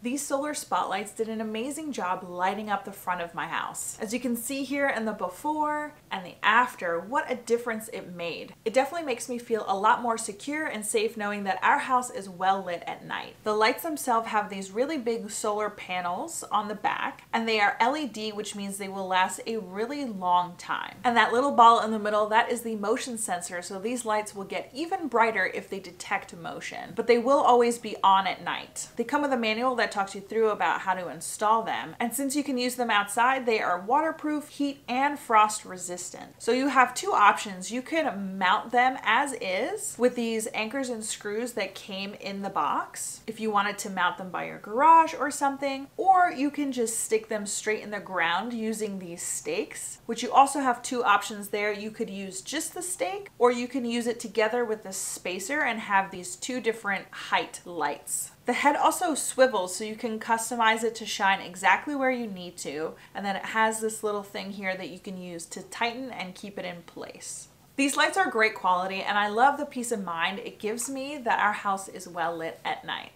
These solar spotlights did an amazing job lighting up the front of my house. As you can see here in the before and the after, what a difference it made. It definitely makes me feel a lot more secure and safe knowing that our house is well lit at night. The lights themselves have these really big solar panels on the back, and they are LED, which means they will last a really long time. And that little ball in the middle, that is the motion sensor, so these lights will get even brighter if they detect motion, but they will always be on at night. They come with a manual that talks you through about how to install them, and since you can use them outside, they are waterproof, heat, and frost resistant. So you have two options. You can mount them as is with these anchors and screws that came in the box if you wanted to mount them by your garage or something, or you can just stick them straight in the ground using these stakes, which you also have two options there. You could use just the stake, or you can use it together with the spacer and have these two different height lights. The head also swivels, so you can customize it to shine exactly where you need to, and then it has this little thing here that you can use to tighten and keep it in place. These lights are great quality, and I love the peace of mind it gives me that our house is well lit at night.